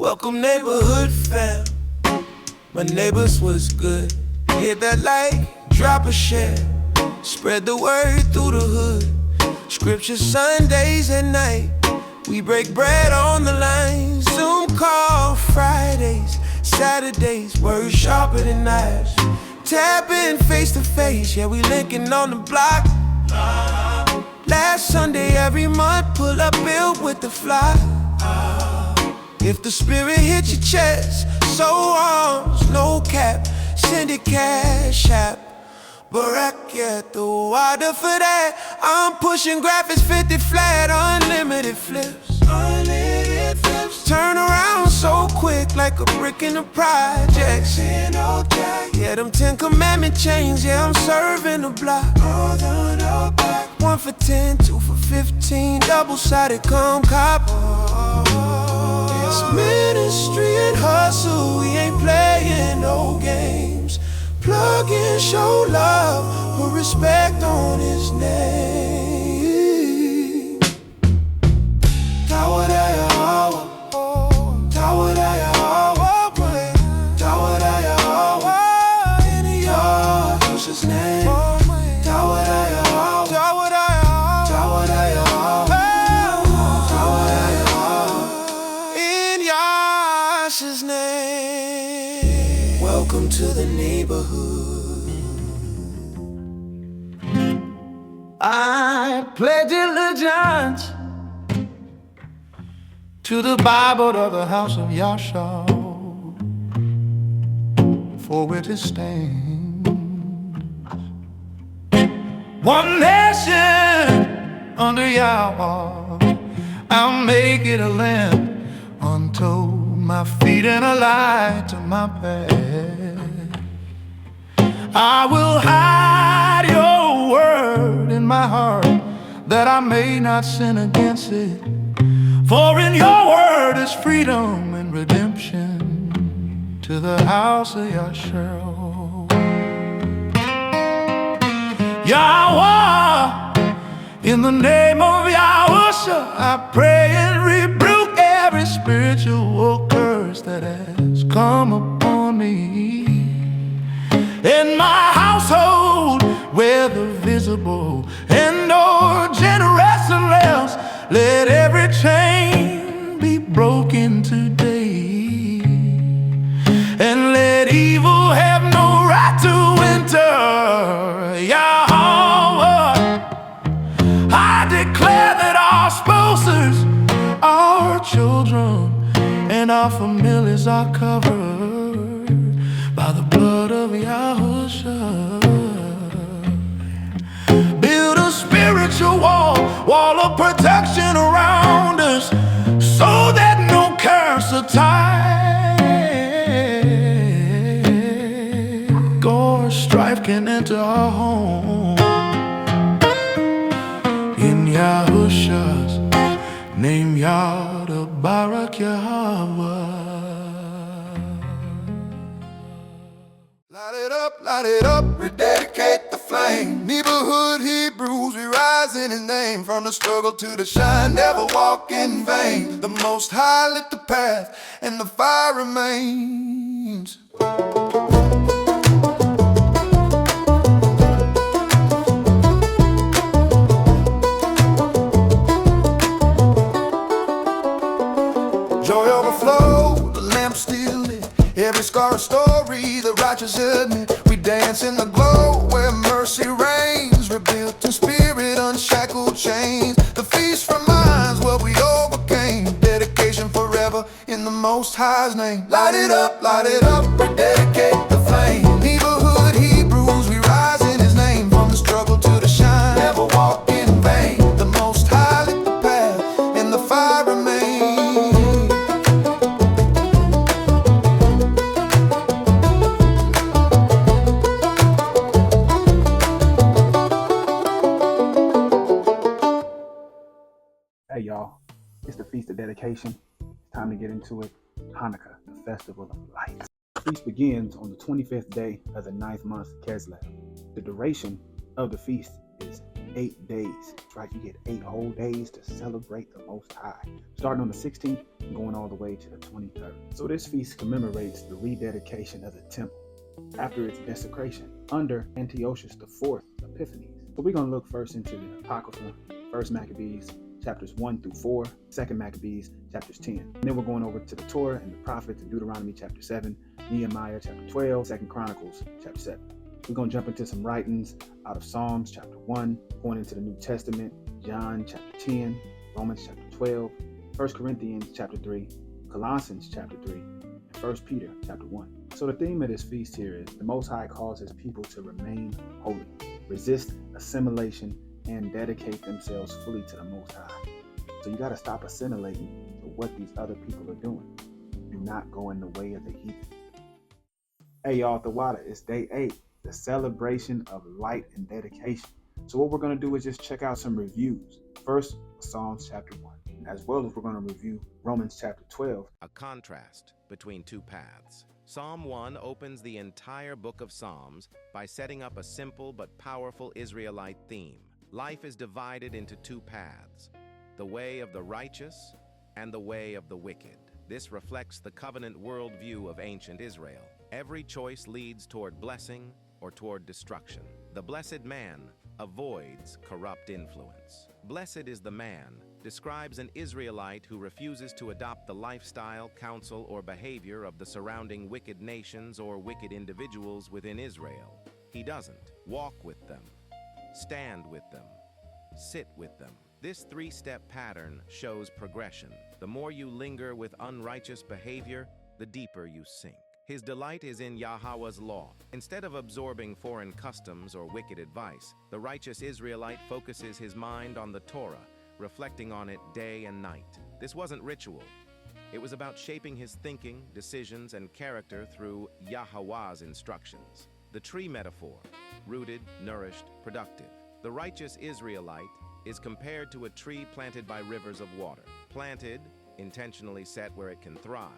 Welcome neighborhood fam. My neighbors was good. Hit that like, drop a share. Spread the word through the hood. Scripture Sundays at night. We break bread on the line. Zoom call Fridays, Saturdays. Words sharper than knives. Tapping face to face. Yeah, we linking on the block. Last Sunday every month, pull up built with the fly. If the spirit hit your chest, so arms, no cap, send it cash app. Barack at the water for that. I'm pushing graphics 50 flat, unlimited flips. Turn around so quick like a brick in the projects. Yeah, them 10 commandment chains, yeah, I'm serving the block. 1 for 10, 2 for 15, double-sided come cop. It's ministry and hustle, we ain't playing no games. Plug in, show love, put respect on his name. Tawadaya Hawa, Tawadaya Hawa, Tawadaya Hawa, in the yard, what's his name? Tawadaya Hawa, Tawadaya Hawa, Tawadaya Hawa, in yard's his name. Welcome to the neighborhood. I pledge allegiance to the Bible of the house of Yahshua, for which it stands, one nation under Yahweh. I'll make it a lamp unto my feet and a light to my path. I will hide your word in my heart, that I may not sin against it. For in your word is freedom and redemption to the house of Yahshua. Yahweh, in the name of Yahushua, I pray and rebuke every spiritual curse that has come upon me. In my household, whether visible and or generationless, let every chain be broken today, and let evil have no right to enter. Yahweh, I declare that our spouses, our children, and our families are covered by the blood of Yahushua. Build a spiritual wall of protection around us, so that no curse or tide or strife can enter our home. In Yahushua's name, Yah the Barak Yahweh. Light it up, rededicate the flame. Neighborhood Hebrews, we rise in his name. From the struggle to the shine, never walk in vain. The Most High lit the path, and the fire remains. Joy overflow, the lamp still lit. Every scar a story, the righteous admit. We dance in the glow where mercy reigns, rebuilt in spirit, unshackled chains. The feast reminds what we overcame. Dedication forever in the Most High's name. Light it up, rededicate the flame. Neighborhood Hebrews, we rise in his name. From the struggle to the shine, never walk in vain. The Most High lit the path, and the fire remains. Hey y'all, it's the Feast of Dedication. It's time to get into it. Hanukkah, the Festival of Lights. The feast begins on the 25th day of the 9th month, Kislev. The duration of the feast is 8 days. That's right, you get 8 whole days to celebrate the Most High, starting on the 16th and going all the way to the 23rd. So this feast commemorates the rededication of the temple after its desecration under Antiochus IV Epiphanes. So we're going to look first into the Apocrypha, 1st Maccabees, chapters 1 through 4, 2nd Maccabees, chapters 10. And then we're going over to the Torah and the prophets in Deuteronomy chapter 7, Nehemiah chapter 12, 2nd Chronicles chapter 7. We're going to jump into some writings out of Psalms chapter 1, going into the New Testament, John chapter 10, Romans chapter 12, 1 Corinthians chapter 3, Colossians chapter 3, and 1 Peter chapter 1. So the theme of this feast here is the Most High calls his people to remain holy, resist assimilation, and dedicate themselves fully to the Most High. So you got to stop assimilating to what these other people are doing. Do not go in the way of the heathen. Hey y'all, the water, it's day 8, the celebration of light and dedication. So what we're going to do is just check out some reviews. First, Psalms chapter 1, as well as we're going to review Romans chapter 12. A contrast between two paths. Psalm 1 opens the entire book of Psalms by setting up a simple but powerful Israelite theme. Life is divided into two paths, the way of the righteous and the way of the wicked. This reflects the covenant worldview of ancient Israel. Every choice leads toward blessing or toward destruction. The blessed man avoids corrupt influence. Blessed is the man describes an Israelite who refuses to adopt the lifestyle, counsel, or behavior of the surrounding wicked nations or wicked individuals within Israel. He doesn't walk with them, stand with them, sit with them. This three-step pattern shows progression. The more you linger with unrighteous behavior, the deeper you sink. His delight is in Yahweh's law. Instead of absorbing foreign customs or wicked advice, the righteous Israelite focuses his mind on the Torah, reflecting on it day and night. This wasn't ritual. It was about shaping his thinking, decisions, and character through Yahweh's instructions. The tree metaphor, rooted, nourished, productive. The righteous Israelite is compared to a tree planted by rivers of water. Planted, intentionally set where it can thrive,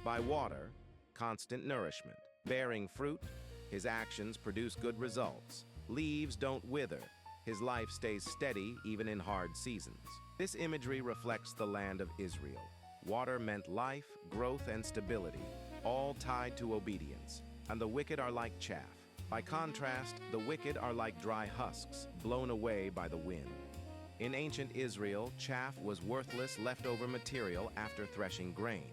by water, constant nourishment. Bearing fruit, his actions produce good results. Leaves don't wither. His life stays steady even in hard seasons. This imagery reflects the land of Israel. Water meant life, growth, and stability, all tied to obedience. And the wicked are like chaff. By contrast, the wicked are like dry husks, blown away by the wind. In ancient Israel, chaff was worthless leftover material after threshing grain.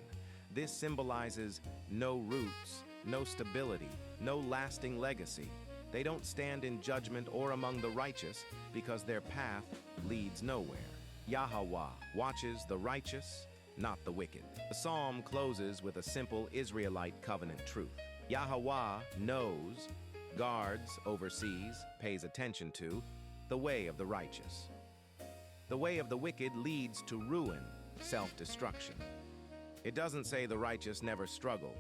This symbolizes no roots, no stability, no lasting legacy. They don't stand in judgment or among the righteous because their path leads nowhere. Yahweh watches the righteous, not the wicked. The psalm closes with a simple Israelite covenant truth. Yahweh knows, guards, oversees, pays attention to the way of the righteous. The way of the wicked leads to ruin, self-destruction. It doesn't say the righteous never struggle,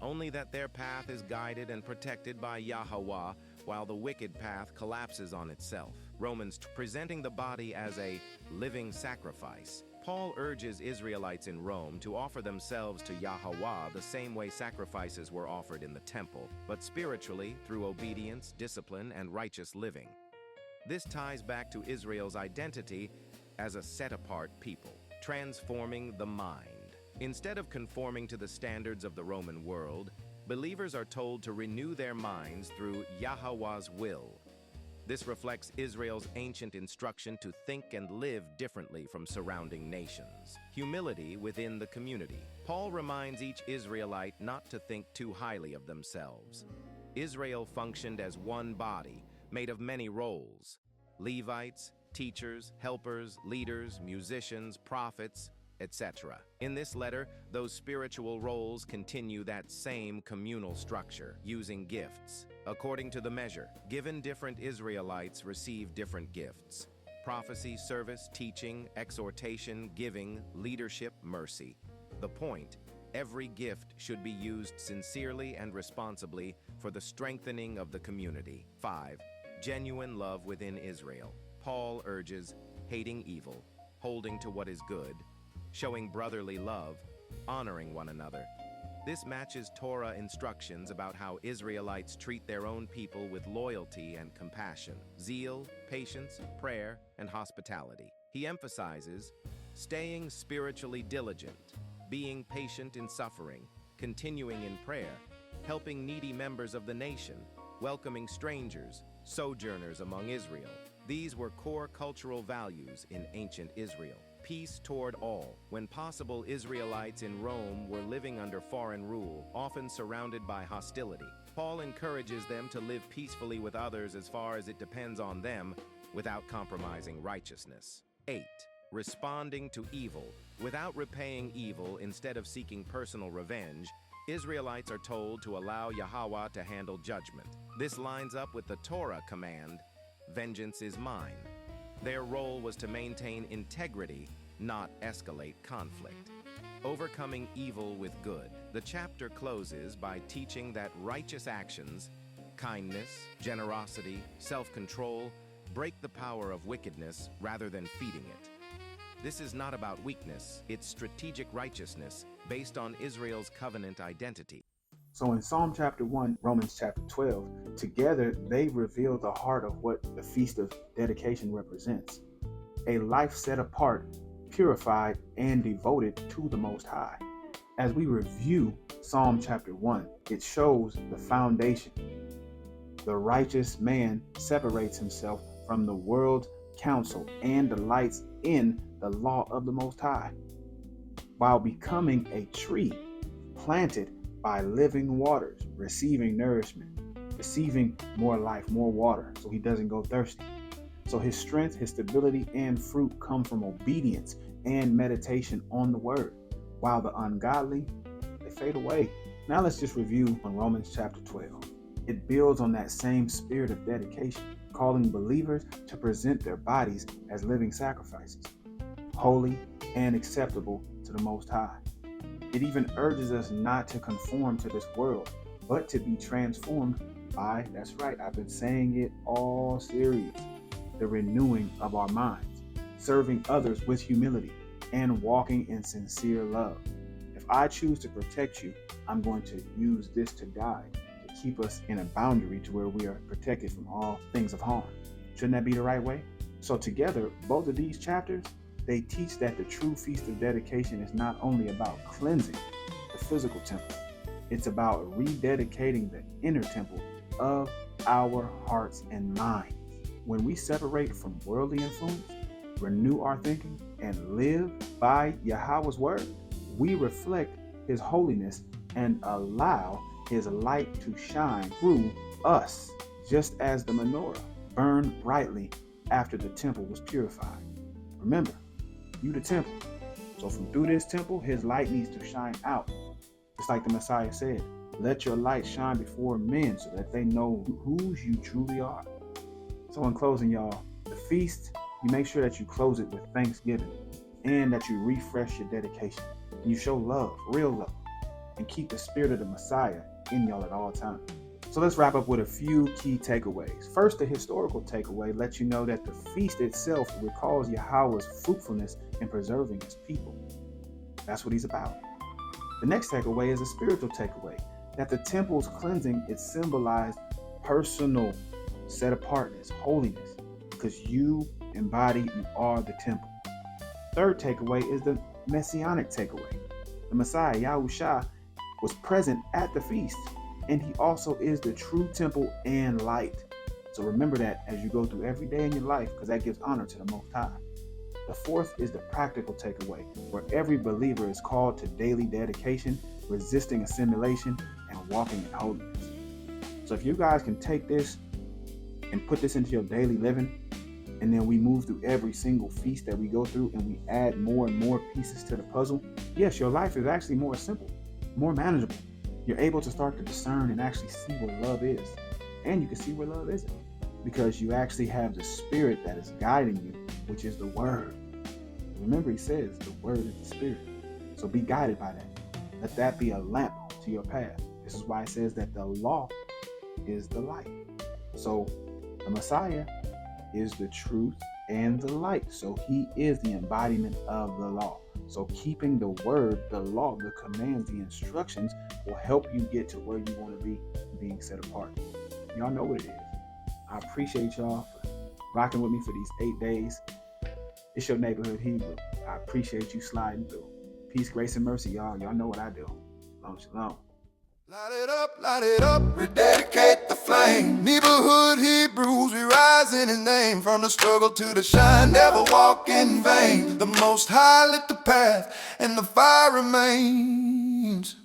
only that their path is guided and protected by Yahweh, while the wicked path collapses on itself. Romans presenting the body as a living sacrifice. Paul urges Israelites in Rome to offer themselves to Yahweh the same way sacrifices were offered in the temple, but spiritually through obedience, discipline, and righteous living. This ties back to Israel's identity as a set-apart people, transforming the mind. Instead of conforming to the standards of the Roman world, believers are told to renew their minds through Yahweh's will. This reflects Israel's ancient instruction to think and live differently from surrounding nations. Humility within the community. Paul reminds each Israelite not to think too highly of themselves. Israel functioned as one body, made of many roles. Levites, teachers, helpers, leaders, musicians, prophets, etc. In this letter, those spiritual roles continue that same communal structure, using gifts. According to the measure, given different Israelites receive different gifts. Prophecy, service, teaching, exhortation, giving, leadership, mercy. The point, every gift should be used sincerely and responsibly for the strengthening of the community. 5. Genuine love within Israel. Paul urges hating evil, holding to what is good, showing brotherly love, honoring one another. This matches Torah instructions about how Israelites treat their own people with loyalty and compassion, zeal, patience, prayer, and hospitality. He emphasizes staying spiritually diligent, being patient in suffering, continuing in prayer, helping needy members of the nation, welcoming strangers, sojourners among Israel. These were core cultural values in ancient Israel. Peace toward all. When possible, Israelites in Rome were living under foreign rule, often surrounded by hostility. Paul encourages them to live peacefully with others as far as it depends on them, without compromising righteousness. 8. Responding to evil. Without repaying evil instead of seeking personal revenge, Israelites are told to allow Yahweh to handle judgment. This lines up with the Torah command, "Vengeance is mine." Their role was to maintain integrity, not escalate conflict. Overcoming evil with good. The chapter closes by teaching that righteous actions, kindness, generosity, self-control, break the power of wickedness rather than feeding it. This is not about weakness, it's strategic righteousness based on Israel's covenant identity. So in Psalm chapter 1, Romans chapter 12, together they reveal the heart of what the Feast of Dedication represents. A life set apart, purified, and devoted to the Most High. As we review Psalm chapter 1, it shows the foundation. The righteous man separates himself from the world's counsel and delights in the law of the Most High, while becoming a tree planted by living waters, receiving nourishment, receiving more life, more water, so he doesn't go thirsty. So his strength, his stability, and fruit come from obedience and meditation on the word, while the ungodly, they fade away. Now let's just review on Romans chapter 12. It builds on that same spirit of dedication, calling believers to present their bodies as living sacrifices, holy and acceptable to the Most High. It even urges us not to conform to this world, but to be transformed by, that's right, I've been saying it all series, the renewing of our minds, serving others with humility, and walking in sincere love. If I choose to protect you, I'm going to use this to guide, to keep us in a boundary to where we are protected from all things of harm. Shouldn't that be the right way? So together, both of these chapters, they teach that the true Feast of Dedication is not only about cleansing the physical temple, it's about rededicating the inner temple of our hearts and minds. When we separate from worldly influence, renew our thinking, and live by Yahweh's word, we reflect his holiness and allow his light to shine through us, just as the menorah burned brightly after the temple was purified. Remember, you the temple. So from through this temple, his light needs to shine out. Just like the Messiah said, let your light shine before men so that they know whose you truly are. So in closing, y'all, the feast, you make sure that you close it with thanksgiving and that you refresh your dedication. And you show love, real love, and keep the spirit of the Messiah in y'all at all times. So let's wrap up with a few key takeaways. First, the historical takeaway lets you know that the feast itself recalls Yahweh's fruitfulness in preserving his people. That's what he's about. The next takeaway is a spiritual takeaway, that the temple's cleansing, it symbolized personal set apartness, holiness, because you are the temple. Third takeaway is the messianic takeaway. The Messiah, Yahushua, was present at the feast, and he also is the true temple and light. So remember that as you go through every day in your life, because that gives honor to the Most High. The fourth is the practical takeaway, where every believer is called to daily dedication, resisting assimilation, and walking in holiness. So if you guys can take this and put this into your daily living, and then we move through every single feast that we go through and we add more and more pieces to the puzzle, yes, your life is actually more simple, more manageable. You're able to start to discern and actually see where love is. And you can see where love isn't, because you actually have the spirit that is guiding you, which is the word. Remember, he says the word is the spirit. So be guided by that. Let that be a lamp to your path. This is why it says that the law is the light. So the Messiah is the truth and the light. So he is the embodiment of the law. So keeping the word, the law, the commands, the instructions will help you get to where you want to be, being set apart. Y'all know what it is. I appreciate y'all for rocking with me for these 8 days. It's your neighborhood Hebrew. I appreciate you sliding through. Peace, grace, and mercy, y'all. Y'all know what I do. Shalom, shalom. Light it up, rededicate the flame. Neighborhood Hebrews, we rise in his name. From the struggle to the shine, never walk in vain. The Most High lit the path, and the fire remains.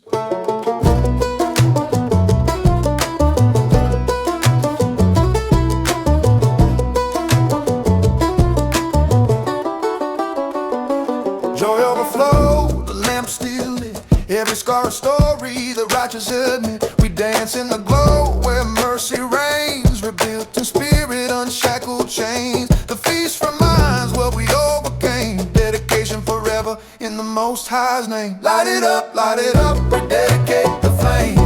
Joy overflow, the lamp still lit. Every scar a story, the righteous admit. We dance in the glow where mercy reigns. Rebuilt in spirit, unshackled chains. The feast reminds what we overcame. Dedication forever in the Most High's name. Light it up, rededicate the flame.